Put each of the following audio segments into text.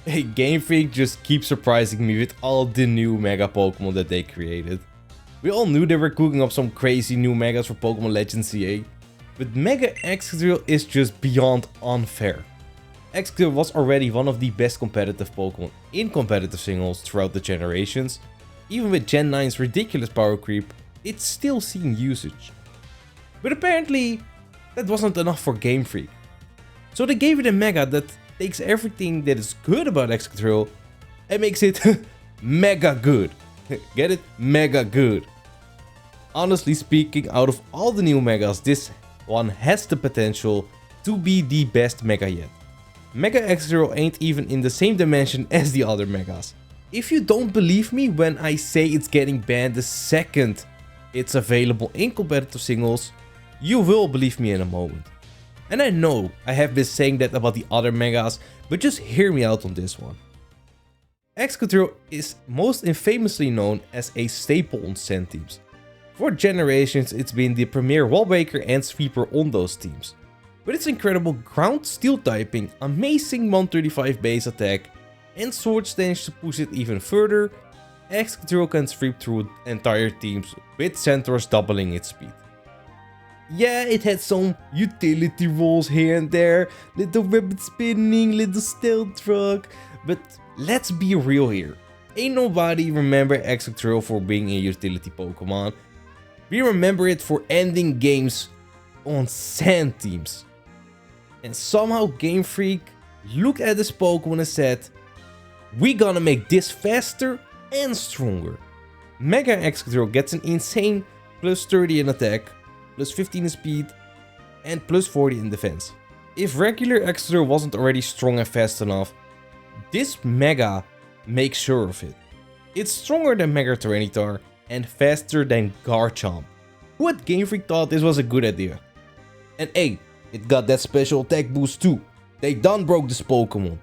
Hey, Game Freak just keeps surprising me with all the new Mega Pokemon that they created. We all knew they were cooking up some crazy new Megas for Pokémon Legends ZA, but Mega Excadrill is just beyond unfair. Excadrill was already one of the best competitive Pokemon in competitive singles throughout the generations. Even with Gen 9's ridiculous power creep, it's still seeing usage. But apparently, that wasn't enough for Game Freak. So they gave it a Mega that takes everything that is good about Excadrill and makes it mega good. Get it? Mega good. Honestly speaking, out of all the new Megas, this one has the potential to be the best Mega yet. Mega Excadrill ain't even in the same dimension as the other Megas. If you don't believe me when I say it's getting banned the second it's available in competitive singles, you will believe me in a moment. And I know I have been saying that about the other Megas, but just hear me out on this one. Excadrill is most infamously known as a staple on Sand teams. For generations it's been the premier wall breaker and sweeper on those teams. With its incredible ground steel typing, amazing 135 base attack and sword stance to push it even further, Excadrill can sweep through entire teams with Centaurs doubling its speed. Yeah, it had some utility roles here and there, little rapid spinning, little stealth truck, but let's be real here. Ain't nobody remember Excadrill for being a utility Pokemon. We remember it for ending games on Sand teams. And somehow Game Freak looked at this Pokemon and said, we gonna make this faster and stronger. Mega Excadrill gets an insane plus 30 in attack, plus 15 in speed, and plus 40 in defense. If regular Excadrill wasn't already strong and fast enough, this Mega makes sure of it. It's stronger than Mega Tyranitar and faster than Garchomp. Who at Game Freak thought this was a good idea? And hey, it got that special attack boost too. They done broke this Pokemon.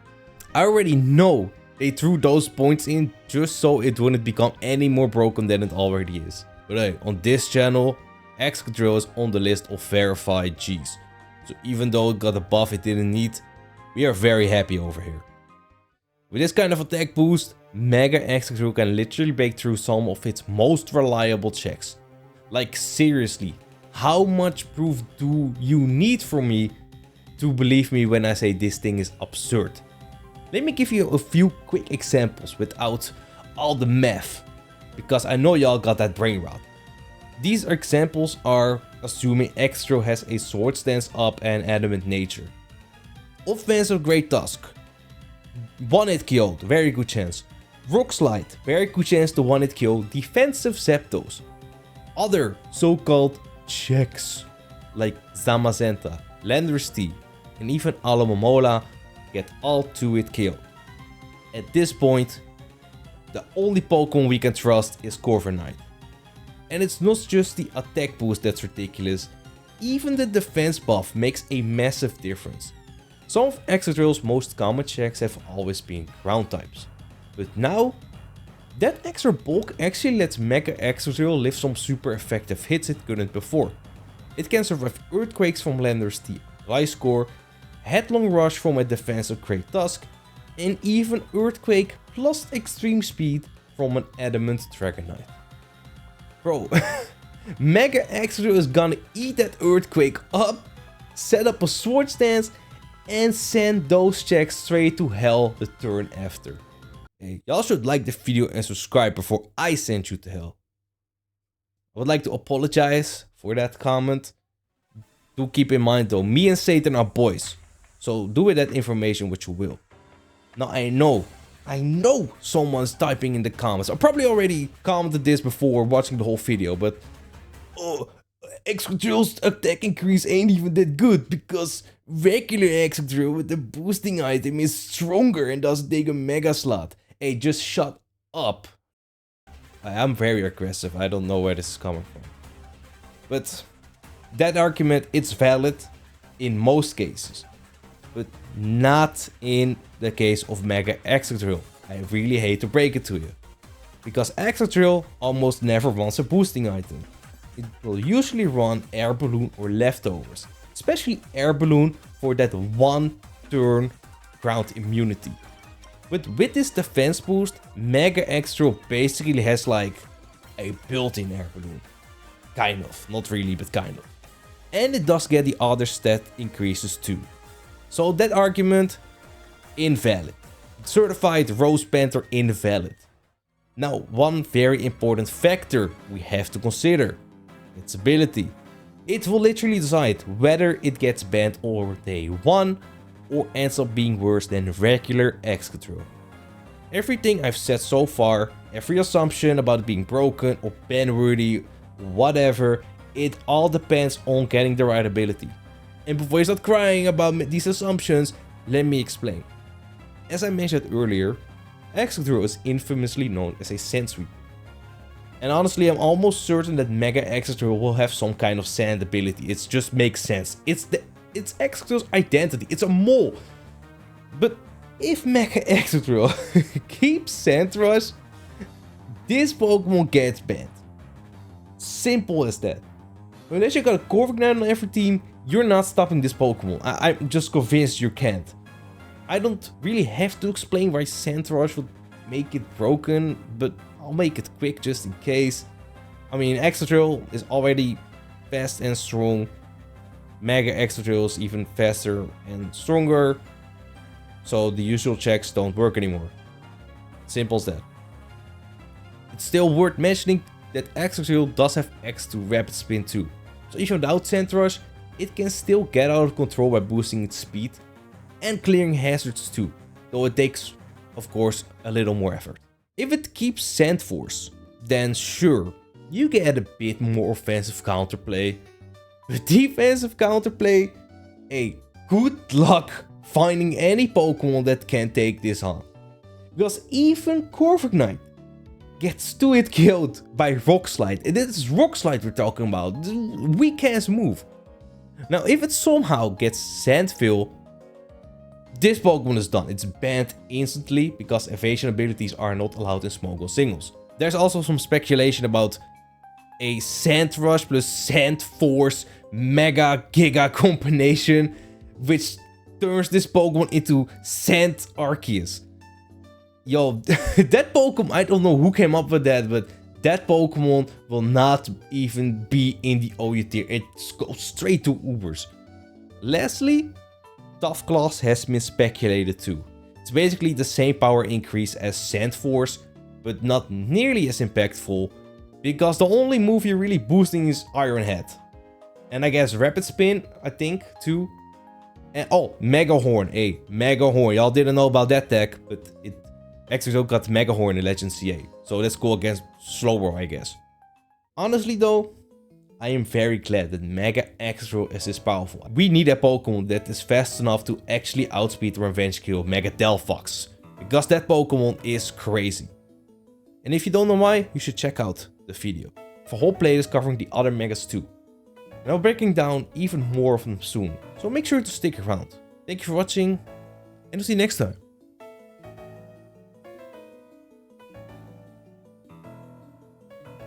I already know they threw those points in just so it wouldn't become any more broken than it already is. But hey, on this channel, Excadrill is on the list of verified Gs. So even though it got a buff it didn't need, we are very happy over here. With this kind of attack boost, Mega Excadrill can literally break through some of its most reliable checks. Like seriously, how much proof do you need from me to believe me when I say this thing is absurd? Let me give you a few quick examples without all the math, because I know y'all got that brain rot. These examples are assuming Excadrill has a sword stance up and adamant nature. Offensive Great Tusk, one hit kill, very good chance. Rock Slide, very good chance to one hit kill defensive Zapdos. Other so-called checks like Zamazenta, Landorus T, and even Alomomola get all 2-hit kill. At this point, the only Pokemon we can trust is Corviknight. And it's not just the attack boost that's ridiculous, even the defense buff makes a massive difference. Some of Excadrill's most common checks have always been ground types, but now that extra bulk actually lets Mega Excadrill lift some super effective hits it couldn't before. It can survive Earthquakes from Landorus T, Gliscor, Headlong Rush from a defensive Great Tusk, and even Earthquake plus extreme speed from an adamant Dragonite. Bro, Mega Excadrill is gonna eat that Earthquake up, set up a sword stance, and send those checks straight to hell the turn after. Hey, y'all should like the video and subscribe before I send you to hell. I would like to apologize for that comment. Do keep in mind though, me and Satan are boys, so do with that information what you will. Now I know someone's typing in the comments. I probably already commented this before watching the whole video, but oh, Excadrill's attack increase ain't even that good because regular Excadrill with the boosting item is stronger and doesn't take a Mega slot. Hey, just shut up. I'm very aggressive. I don't know where this is coming from. But that argument, it's valid in most cases, but not in the case of Mega Excadrill. I really hate to break it to you, because Excadrill almost never runs a boosting item. It will usually run Air Balloon or Leftovers, especially Air Balloon for that one turn ground immunity. But with this defense boost, Mega Excadrill basically has like a built-in air balloon. Kind of, not really, but kind of. And it does get the other stat increases too. So that argument, invalid. Certified rozepanter invalid. Now, one very important factor we have to consider. Its ability. It will literally decide whether it gets banned on day 1 or ends up being worse than regular Excadrill. Everything I've said so far, every assumption about it being broken or ban-worthy, whatever, it all depends on getting the right ability. And before you start crying about these assumptions, let me explain. As I mentioned earlier, Excadrill is infamously known as a sand sweeper. And honestly, I'm almost certain that Mega Excadrill will have some kind of sand ability. It just makes sense. It's Excadrill's identity. It's a mole. But if Mega Excadrill keeps Sand Rush, this Pokemon gets banned. Simple as that. Unless you got a Corviknight on every team, you're not stopping this Pokemon. I'm just convinced you can't. I don't really have to explain why Sand Rush would make it broken, but I'll make it quick just in case. I mean, Excadrill is already fast and strong. Mega Excadrill is even faster and stronger. So the usual checks don't work anymore. Simple as that. It's still worth mentioning that Excadrill does have X2 Rapid Spin too. So even without Sand Rush, it can still get out of control by boosting its speed and clearing hazards too, though it takes, of course, a little more effort. If it keeps Sand Force, then sure, you get a bit more offensive counterplay. But defensive counterplay, hey, good luck finding any Pokemon that can take this on. Because even Corviknight gets 2-hit killed by Rock Slide. And this is Rock Slide we're talking about. Weak ass move. Now, if it somehow gets Sandfill, this Pokemon is done. It's banned instantly because evasion abilities are not allowed in Smoggle singles. There's also some speculation about a Sand Rush plus Sand Force Mega Giga combination, which turns this Pokemon into Sand Arceus. Yo, that Pokemon, I don't know who came up with that, but that Pokemon will not even be in the OU tier. It goes straight to Ubers. Lastly, Tough Claws has been speculated too. It's basically the same power increase as Sand Force, but not nearly as impactful, because the only move you're really boosting is Iron Head. And I guess Rapid Spin, I think, too. And oh, Mega Horn. Hey, Mega Horn. Y'all didn't know about that tech, but it actually got Mega Horn in Legends ZA. So let's go against Slowbro, I guess. Honestly though, I am very glad that Mega Excadrill is this powerful. We need a Pokemon that is fast enough to actually outspeed the revenge kill Mega Delphox, because that Pokemon is crazy. And if you don't know why, you should check out the video for a whole playlist covering the other Megas too. And I'll be breaking down even more of them soon, so make sure to stick around. Thank you for watching, and I'll see you next time.